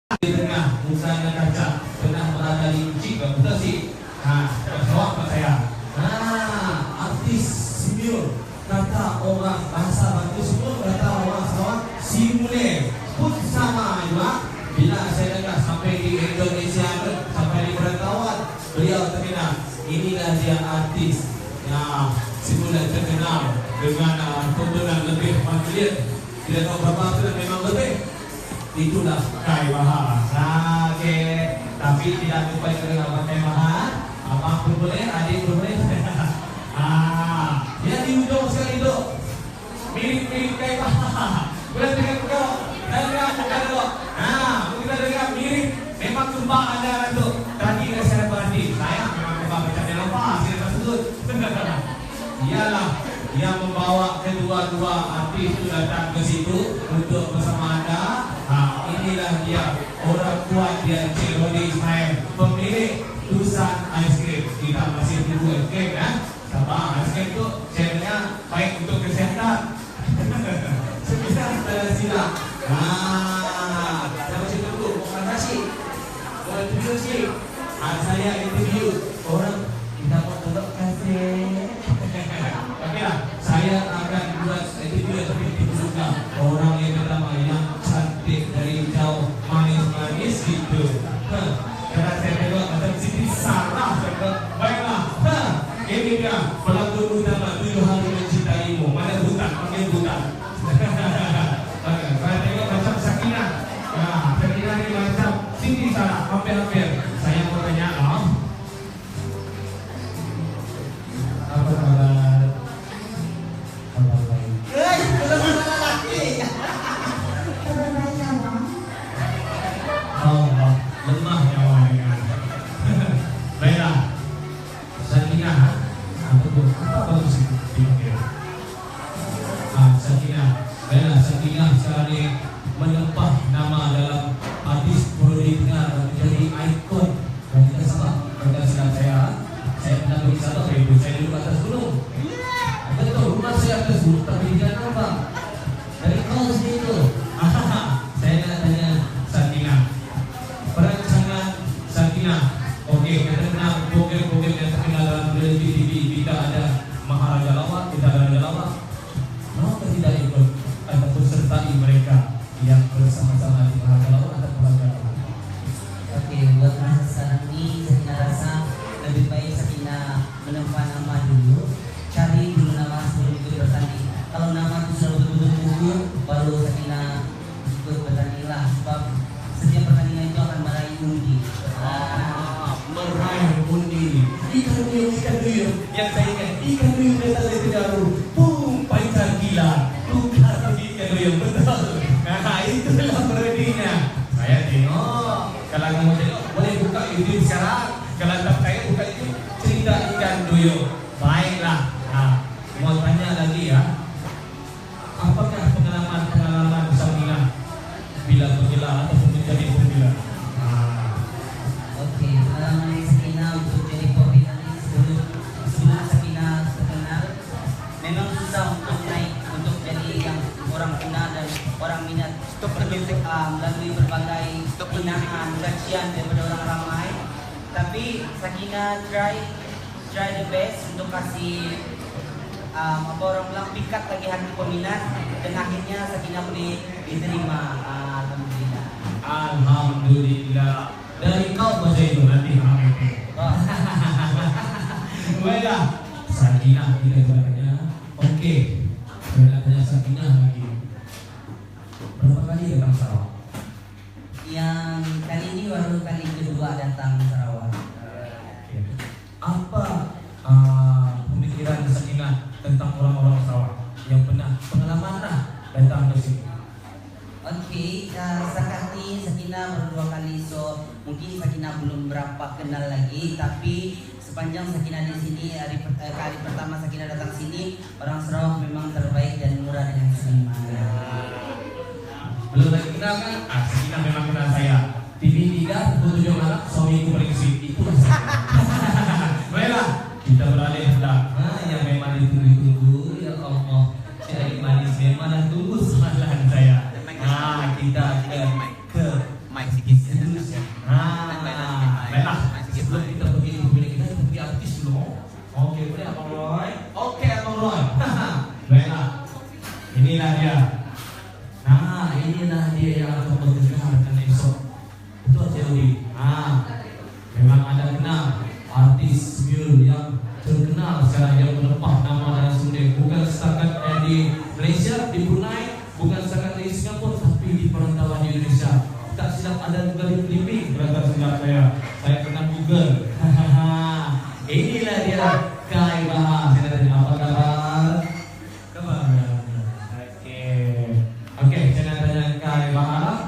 di tengah usahanya kaca pernah berada di Cika betul sih. Nah, jawab Pak saya. Nah, artis Simul kata orang bahasa Bantu Simul kata orang Sarawak Simule pun sama juga. Bila saya dengar sampai di Indonesia sampai di perantauan beliau terkenal. Inilah dia artis yang Simule terkenal dengan tontonan lebih familiar. Tidak tahu berapa sudah memang lebih. Itulah Kai Bahar. Oke, tapi tidak lupa dengan Kai Bahar. Apapun boleh, adik pun boleh. Dia di ujung sekali itu. Mirip-mirip Kai Bahar. Boleh dengar kau? Dengar, kau. Kita dengar mirip. Memang kembang anda itu. Tadi saya berhenti. Saya memang kembang macam yang apa? Saya tersebut. Ialah yang membawa kedua-dua artis itu datang ke situ untuk bersama anda. Inilah dia orang kuat dia Cik Rodi Ismail, pemilik Tusan Ice Cream. Kita masih tunggu es krim kan? Sabar, es krim itu channelnya baik untuk kesehatan. Sebisa sila. Saya masih tunggu. Terima kasih. Orang interview sih. Saya interview orang kita mau tolong kasih. Okeylah, saya akan buat interview yang lebih suka orang yang pertama yang cantik dari jauh manis-manis gitu. Karena saya tengok macam Siti Sarah. Baiklah, ini dia pelakon utama 7 Hari Mencintaimu. Mana hutan? Panggil hutan. Saya tengok macam Sakinah. Sakinah ni macam Siti Sarah. Hampir-hampir. Saya mau tanya, apa kabar? Kabar baik. Allah, lemah nyawanya. Baiklah, Sakinah, apa bagus itu? Sakinah, baiklah Sakinah sekarang ini menempah nama dalam artis Brody Tengah menjadi ikon. Dan kita sama, pada saat saya pernah berwisata ke ibu saya duduk atas gunung. Betul, rumah saya atas gunung tapi tidak nampak. Dari kau sini itu. Saya nak tanya Sakinah. Perancangan Sakinah. Okey, kita kenal program-program yang terkenal dalam reality TV. Kita ada Maharaja Lawak, kita ada Raja Lawak. Kenapa tidak ikut ataupun sertai mereka yang bersama-sama di Maharaja Lawak atau Maharaja Lawak? Okey, buat masa sekarang ni Sakinah rasa lebih baik Sakinah menempa nama dulu. Cari dulu nama sebelum ikut bertanding. Kalau nama itu sudah betul-betul gugur, baru Sakinah ikut bertanding lah. Sebab setiap pertandingan itu akan meraih undi. Meraih undi. Ikan duyung yang saya ingat. Ikan duyung datang dari Tegaru. Boom, paikan gila. Tukar ikan duyung, betul. Itulah beradinya. Saya tengok. Kalau kamu tengok, boleh buka YouTube sekarang. Kalau tak percaya, buka YouTube cerita ikan duyung. Baiklah. Mau tanya lagi ya. Apakah pengalaman Sakinah bila bergelar ataupun menjadi pembela? Okey, pengalaman Sakinah untuk jadi pembinanis sebelum Sakinah terkenal memang susah untuk naik, untuk jadi yang orang kenal dan orang minat. Melalui berbagai hinaan, cacian daripada orang ramai. Tapi Sakinah try the best untuk kasih apa orang bilang pikat lagi hati peminat dan akhirnya Sakinah boleh diterima. Alhamdulillah. Alhamdulillah. Dari kau baca itu nanti hamil. Baiklah, Sakinah kita tanya. Okey, kita tanya Sakinah lagi. Berapa kali datang Sarawak? Yang kali ini baru kali kedua datang Sarawak. Apa pemikiran Sakinah tentang orang-orang Sarawak yang pernah pengalaman datang ke sini? Okey, setakat ni Sakinah baru 2 kali, so mungkin Sakinah belum berapa kenal lagi. Tapi sepanjang Sakinah di sini, kali pertama Sakinah datang sini, orang Sarawak memang terbaik dan murah dan seniman. Belum lagi kenal kan? Sakinah memang kenal saya. TV 3, 7 malam, suamiku paling sweet. Itulah Sakinah. Baiklah, kita beralih dah. Yang memang ditunggu-tunggu, ya Allah. Cari manis memang dah tunggu semalam saya. Kita ke artis Indonesia. Baiklah, sebelum kita pergi pemilik kita pergi artis dulu. Oke, boleh Abang Roy? Oke, Abang Roy. Baiklah, inilah dia. Nah, inilah dia yang akan bergegarkan esok. Betul Celi. Memang ada kenal artis Smule yang terkenal sekarang yang menempah nama dan sudah bukan setakat di Malaysia, di Brunei, bukan setakat di Singapura, tapi di perantauan di Indonesia. Tak silap ada juga di Filipina. Berapa silap saya kena Google. Inilah dia Kai Bahar. Saya tanya apa kabar? Kabar. Oke, saya nak tanya Kai Bahar.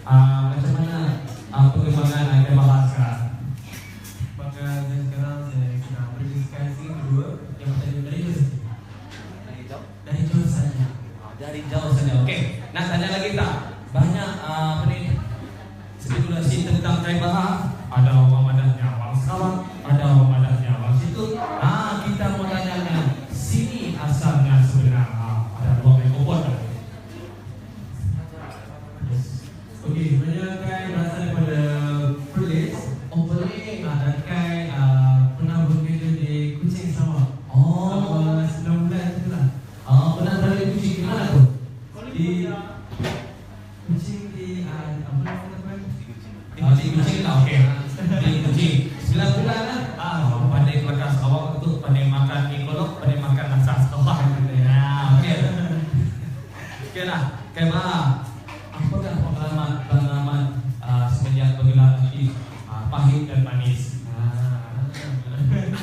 Macam mana perkembangan Kai Bahar sekarang? Maka sekarang saya sedang berdiskusi kedua yang tadi dari jauh. Dari jauh saja. Dari jauh saja. Oke, nak tanya lagi tak? Banyak spekulasi tentang Kai Bahar. Ada orang madahnya Abang Sarawak, ada orang madahnya Abang situ. Kita mau tanya sini asalnya sebenarnya. Ada dua mikrofon. Okey, sebenarnya Kai berasal daripada Perlis. Perlis. Dan Kai pernah bekerja di Kuching Sarawak. Selama 9 bulan itulah. Pernah berada di Kuching di mana tu? Di Kuching di apa nama tempat? Di Kuching lah, okey. Di Kuching 9 bulan lah. Pandai kelakar Sarawak tu, pandai makan ikolok, pandai makan nasi Sarawak. Okey. Okey lah, Kai Bahar. Apakah pengalaman semenjak bergelar artis pahit dan manis?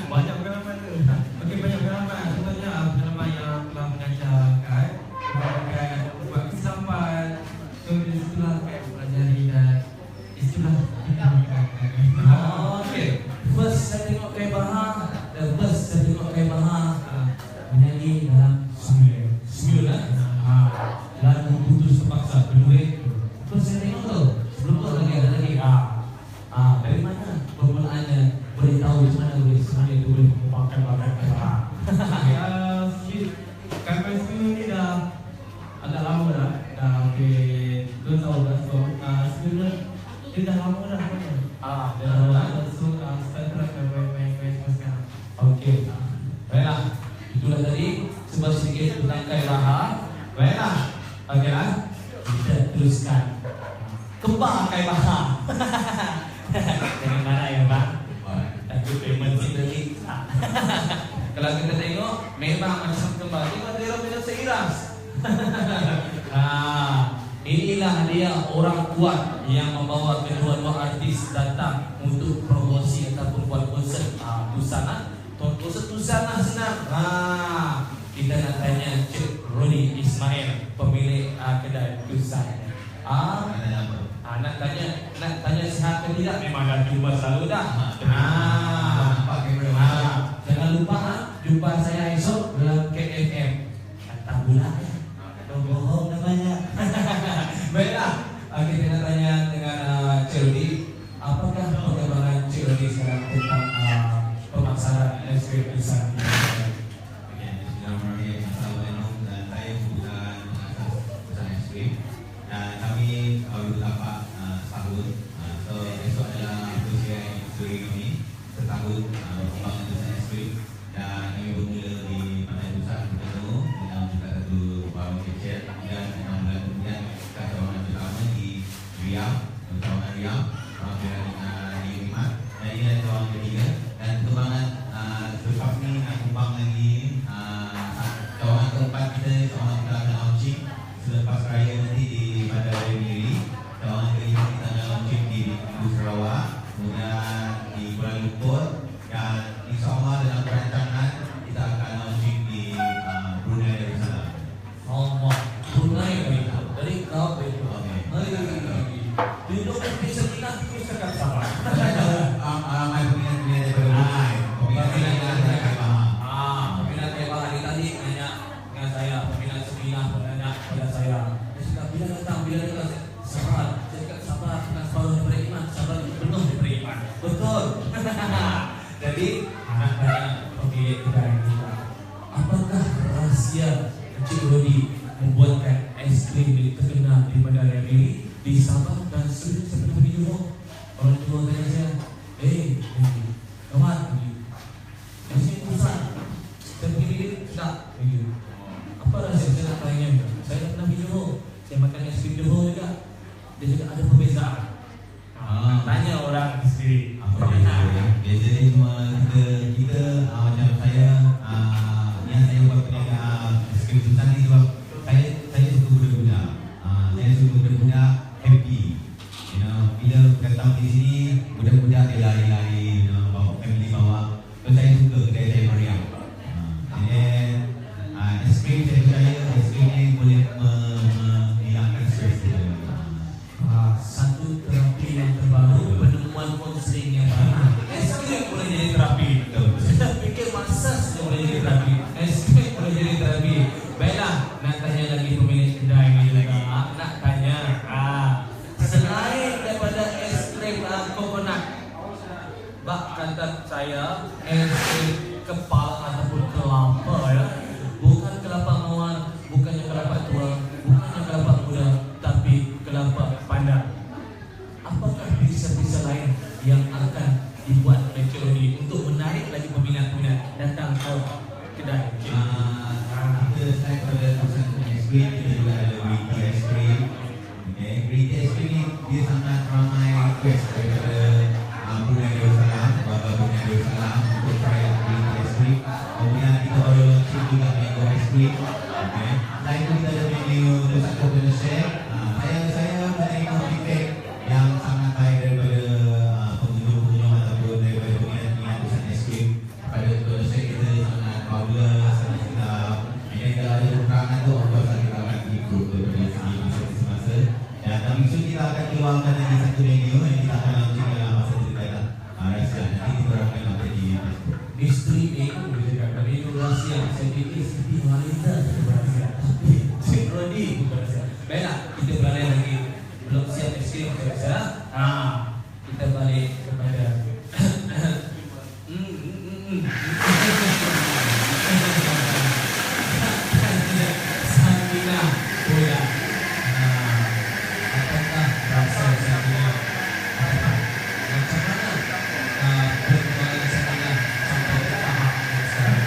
Banyak pengalaman tu. Okey, banyak pengalaman. Contohnya pengalaman yang telah mengajar Kai. Kai buat kesilapan. Kemudian setelah Kai pelajari dan istilah Okey. First saya tengok Kai Bahar, menyanyi dalam Smule lah. Lagu Putus Terpaksa penulis. First saya tengok tu. Sebelum tu ada lagi. Dari mana permulaannya? Boleh tahu macam mana tulis Smule tu boleh merupakan bagian Kai Bahar. Kai Smule ni dah agak lama dah. Dah hampir 2 tahun dah. So sebenarnya dia dah lama dah. So start lah main Kai Smule sekarang. Okey. Baiklah. Itulah tadi sebuah sedikit tentang Kai Bahar. Baiklah. Okeylah. Kita teruskan. Kembar Kai Bahar. Jangan marah ya, Bang. Takut payment lagi. Kalau kita tengok memang macam kembar. Cuma dia beda seiras. Inilah dia orang kuat yang membawa kedua-dua artis datang untuk promosi ataupun buat konsert busana. Konsert busana senang. Kita nak tanya Cik Roni Ismail, pemilik kedai busana. Nak tanya sihat ke tidak? Memang dah jumpa selalu dah. Jangan lupa jumpa saya esok dalam KFM. Kata pula ya. Bohong namanya. Baiklah, kita nak tanya dengan Cik Roni, apakah perkembangan Cik Roni sekarang tentang pemasaran SPM Lisan? Bismillahirrahmanirrahim. Assalamualaikum. Dan saya bukan pesan SPM. Dan kami baru dapat setahun. So esok adalah usia kami setahun pembangunan pesan SPM. Dan kami bermula di Pantai Pusat Terengganu dengan buka satu warung kecil. Dan 6 bulan kemudian kita cawangan pertama di Riau, cawangan Riau, cawangan di Rimat. Dan ini adalah cawangan ketiga. Dan kembangan selepas ni nak kembang lagi cawangan keempat kita, cawangan kita akan launching selepas raya nanti di Bandar Raya Miri. Cawangan kelima kita akan launching di Sarawak, kemudian di Kuala Lumpur, dan insyaAllah dalam perancangan kita akan launching di Brunei Darussalam. Brunei dari kau itu. Duduk di sekitar itu sekat sama. Mai peminat daripada Brunei. Peminat Kai Bahar tadi nanya dengan saya, peminat Seminah menanya kepada saya. Dia cakap bila datang sabar. Saya cakap sabar bukan separuh daripada iman, sabar penuh daripada iman. Betul. Jadi nak tanya pemilik kedai kita, apakah rahasia Encik Roni membuatkan es krim terkenal di Bandar Raya Miri di Sabah dan seluruh susah. Tanya orang sendiri. Apa dia? Biasanya cuma kita macam saya yang saya buat perniagaan skrim susah ni sebab saya suka budak-budak. Saya suka budak-budak happy. You know, bila datang di sini budak-budak dia lari-lari, you know, bawa family bawa. So saya suka kedai saya meriah. And then skrim saya percaya skrim ni boleh menghilangkan stres kita. Satu terapi yang terbaru, penemuan konseling yang baru. SQ boleh jadi terapi. Kita fikir masa sudah boleh jadi terapi. SQ boleh jadi terapi. Baiklah, nak tanya lagi pemilik kedai ni juga. Nak tanya, selain daripada es krim coconut, bak kata saya es krim kepala ataupun kelapa ya, bukan kelapa mawar, bukannya kelapa tua, bukannya kelapa muda, tapi kelapa pandan. Apakah bisa-bisa lain yang akan dibuat oleh Cik Rodi untuk menarik lagi peminat-peminat datang ke kedai? Kita selain pada kawasan es krim, kita juga ada green tea es krim. Okay, green tea es krim ni dia sangat ramai request daripada Brunei Darussalam, Baba Brunei Darussalam untuk try green tea es krim. Kemudian kita baru launching juga mango es krim. Okay, selain itu kita ada menu Dosa Coconut Shake. Saya menerima feedback yang sangat baik daripada pengunjung-pengunjung ataupun daripada peminat-peminat usaha es krim. Pada Coconut Shake kita sangat popular, sangat sedap. Dan kalau ada kekurangan tu, of course kita akan ikut daripada segi masa-masa. Dan kami kita akan keluarkan lagi satu menu yang kita akan launching dalam masa terdekat. Rasa nanti kita akan update di Facebook. Isteri itu boleh cakap itu rahsia. Saya fikir Siti Nurhaliza itu rahsia, tapi Cik Rodi bukan rahsia. Baiklah, kita balik lagi. Belum siap es krim saya rasa. Kita balik kepada Sakina Boya. Apakah rasa Sakina? Macam mana perkembangan Sakina sampai ke tahap yang sekarang?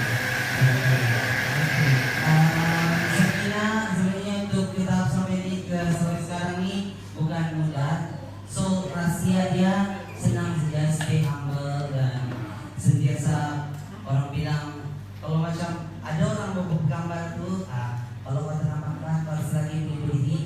Sakina sebenarnya untuk kita sampai sekarang ni bukan mudah. So rahasia dia senang saja, stay humble dan sentiasa orang bilang kalau macam ada orang mau gambar tu, kalau kau ternampakkan harus lagi berdiri.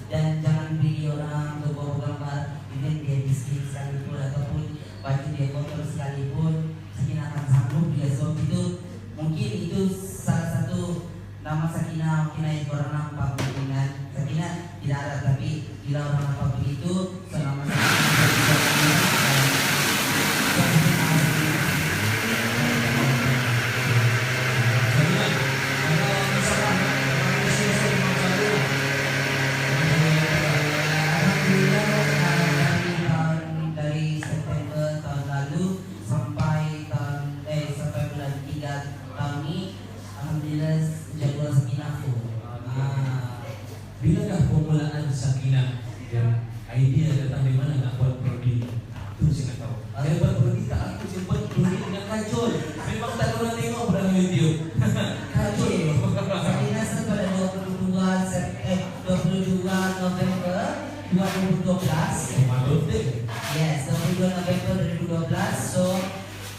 Dan jangan pilih orang untuk bawa gambar, mungkin dia miskin sekalipun ataupun baju dia kotor sekalipun, Sakina akan sanggup dia. Sebab itu mungkin itu salah satu nama Sakina. Mungkin orang nampak dengan Sakina tidak ada, tapi bila orang nampak begitu, selama dari September tahun lalu sampai bulan 3 tahun ini, alhamdulillah jadual Sakina full. Bilakah permulaan Sakina dan idea datang dari mana nak buat prodi? Itu saya tak tahu. Saya buat prodi tak aku, saya buat prodi dengan kacol. Memang tak pernah tengok pada YouTube. Kacol. Sakina pada 22 November 2012. Maklum deh. Yes, 22 November 2012. So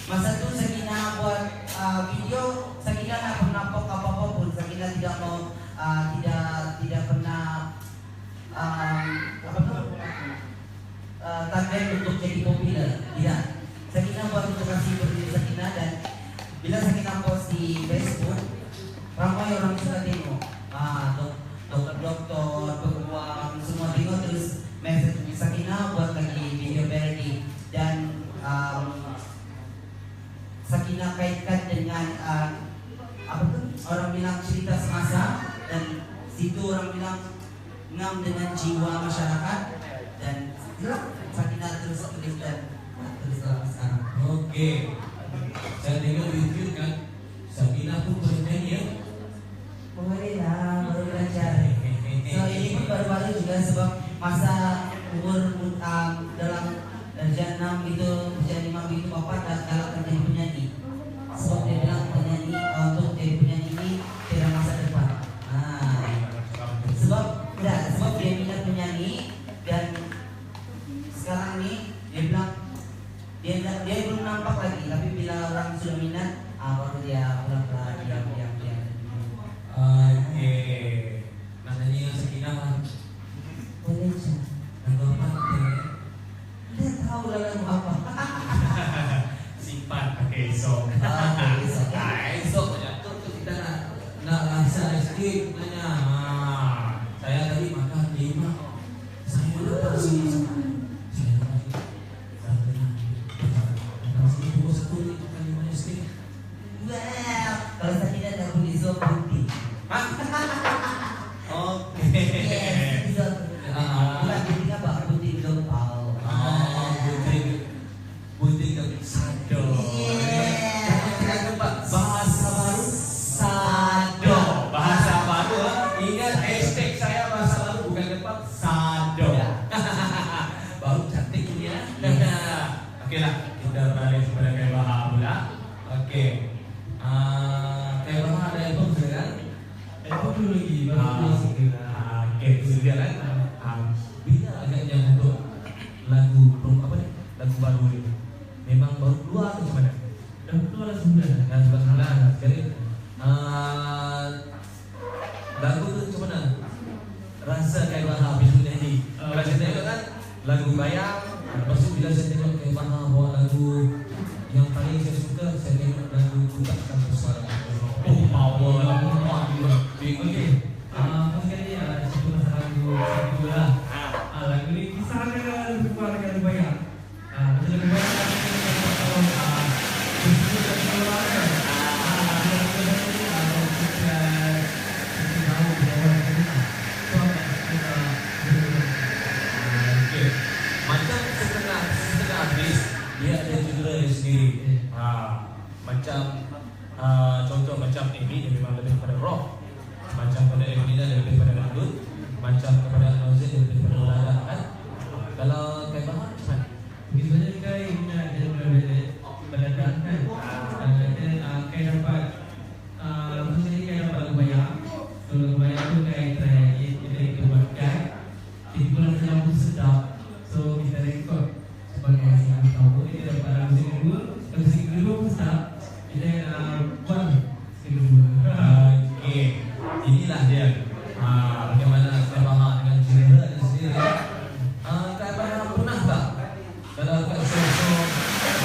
masa tu Sakina buat video, Sakina tak pernah post apa-apa pun. Sakina tidak mau tidak pernah target untuk jadi popular. Tidak. Sakina buat untuk kasih berdiri Sakina, dan bila Sakina post di Facebook, ramai orang suka tengok. Dokter-dokter, peguam, semua tengok, terus message Sakina buat lagi video parody. Dan Sakina kaitkan dengan orang bilang cerita semasa, dan situ orang bilang ngam dengan jiwa masyarakat, dan Sakina terus tulis dan terus sekarang. Okey. Saya tengok YouTube kan, Sakina pun bernyanyi ya. Boleh lah, baru belajar. So ini pun baru-baru juga sebab masa umur dalam darjah 6 gitu, darjah 5 gitu, bapak dah galakkan jadi penyanyi. Sebab dia bilang penyanyi untuk jadi penyanyi ini tidak masa depan. Sebab dia minat penyanyi nyanyi dan sekarang nih dia bilang dia belum nampak lagi, tapi bila orang sudah minat, baru dia pulang diam. Oke. Nah, nyanyi yang Sakinah lah. Boleh sih. Lagu apa teh? Dia tahu lagu apa. Simpan pakai esok. Esok. Esok jatuh tuh kita nak rasa sikit nanya. Saya tadi makan 5. Saya dapat sini. Saya dapat satu makan 5 sikit. Well, kalau saya tidak tahu esok putih. Oke. Yes, esok. Bukan putih apa? Putih gempal. Putih sado. Bahasa baru sado. Bahasa baru. Ingat hashtag saya bahasa baru bukan tempat sado. Baru cantik ini ya. Oke lah, kita balik kepada Kak Baha pula. Oke. Kak Baha ada apa kan? Dulu lagi baru segera. Oke, sudah kan? Bila agaknya untuk lagu apa nih? Lagu baru ini. Memang baru keluar atau gimana? Dah keluar sudah. Yang sudah keluar. Jadi lagu tu macam mana? Rasa Kak Baha bila nyanyi. Kalau saya tengok kan lagu bayang. Lepas tu bila saya tengok Kak Baha bawa lagu yang paling saya suka, saya tengok lagu Bukakan Suara. Oh, power lah. Okey. Apa sekali cerita pasal lagu satu lah. Lagu ni kisah dia lebih kurang dengan bayang. Macam lebih bayang kan kita tahu kisah dan keluarga. Macam setengah habis dia ada cedera dia sendiri. Macam contoh macam ini dia memang lebih pada rock. Macam pada Emina dia lebih pada dangdut. Macam kepada Nauzin dia lebih pada olahraga kan. Kalau Kak Baha macam mana? Biasanya Kak Emina dia lebih berladang kan. Kak dapat maksudnya Kak dapat lagu bayang. Kalau lagu bayang tu kita buatkan. Jadi pulang lagu sedap. So kita rekod sebagai single tahu ini dapat lagu single dua. Kalau single dua pun sedap. Kita buat single dua. Okey. Inilah dia. Bagaimana Kak Baha dengan cedera dia sendiri. Kak Baha pernah tak kalau Kak Soso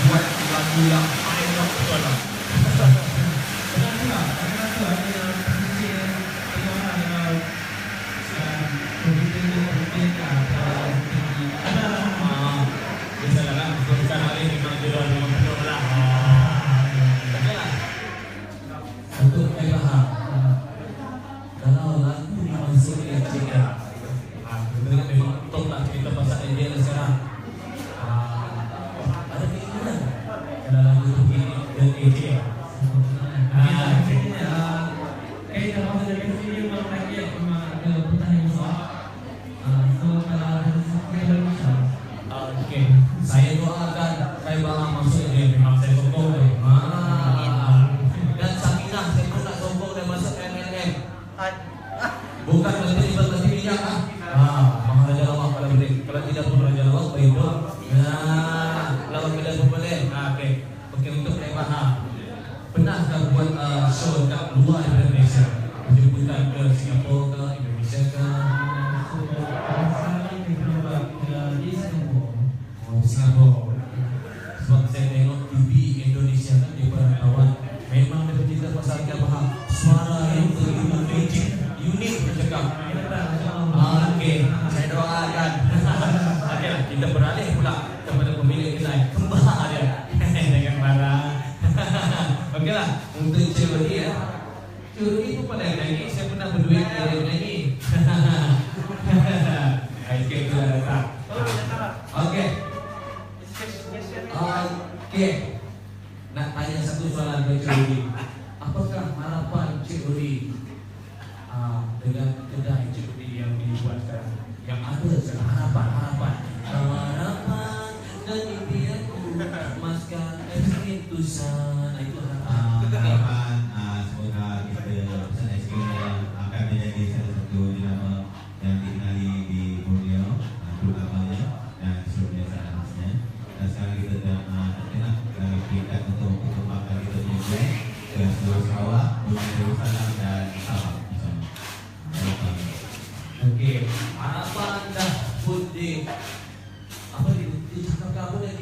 buat lagu yang paling betul lah. Pernah juga. Pernah tu ada yang kecil tengok orang yang komputer tinggi. Biasalah kan, bukan hari memang jodoh memang penuh lah. Okey lah. Untuk Kak Baha, kalau lagu memang sulit cedera, kita memang top lah kita pasal dia lah sekarang. Ada keinginan kalau lagu tu begini dan ini. Kayak dah masa dari sini memang target memang ada putaran yang besar. So kalau ada sesuatu yang besar. Okey, saya doakan Kak Baha masuk dia memang saya sokong dia. Dan Sakinah saya pun nak sokong dia masuk MLM. Bukan berhenti minyak Maharaja Lawak kalau boleh. Kalau tidak pun Raja Lawak baik. Lawan bila pun boleh. Okey. Okey untuk Kak Baha. Pernahkah buat show kat luar daripada Malaysia? Jemputan ke Singapura ke Indonesia ke? Singapura. Sebab saya tengok TV Indonesia kan dia pernah kawan. Memang dia bercerita pasal Kak Baha. Suara yang begitu magic, unik bercakap. Okey, saya doakan. Okey lah, kita beralih pula kepada pemilik kedai Kembar dia. Jangan marah. Okey lah, untuk Cik Rodi ya. Cik Rodi pun pandai nyanyi. Saya pernah berduit dengan dia nyanyi. Okey, kita datang. Okey. Okey. Nak tanya satu soalan kepada Cik Rodi. Apakah harapan Cik Rodi dengan kedai Cik Rodi yang dibuat sekarang? Yang ada sekarang harapan dan impianku emaskan Tusan. Itu harapan semoga kita pesan SK akan menjadi salah satu dinamo yang dikenali di Borneo harapan dah pun apa dicakap apa yang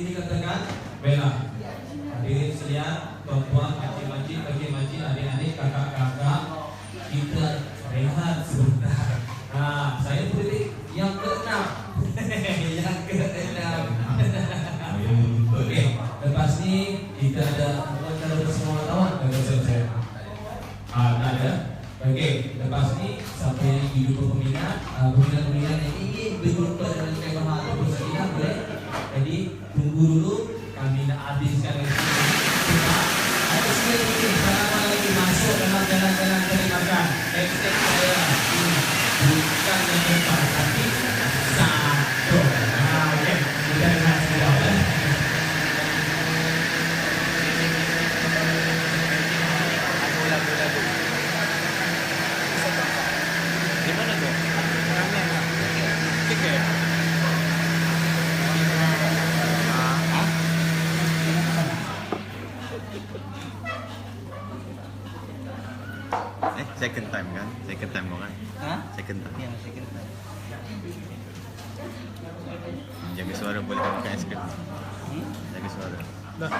dikatakan bela. Hadirin sekalian, tuan-tuan, makcik-makcik, pakcik-makcik, adik-adik, kakak-kakak, kita rehat sebentar. Nah, saya pilih yang ke-6. Yang ke-6. Okey, lepas ni kita ada wawancara bersama wartawan dan saya. Tak ada. Okey, lepas ni siapa yang hidup peminat, peminat-peminat yang ingin berjumpa dengan Kek Mahal atau Sakina boleh. Jadi tunggu dulu, kami nak habiskan kita. Ada sikit lagi, selama lagi masuk dalam jalan-jalan cari makan. Hashtag saya bukan yang depan, tapi satu. Okey, kita dengar sekejap ya. Di mana tu? Tiket. Second time kan? Second time mo kan? Ha? Second time. Yang second time. Jaga suara boleh kan makan es krim. Hmm? Jaga suara. Dah.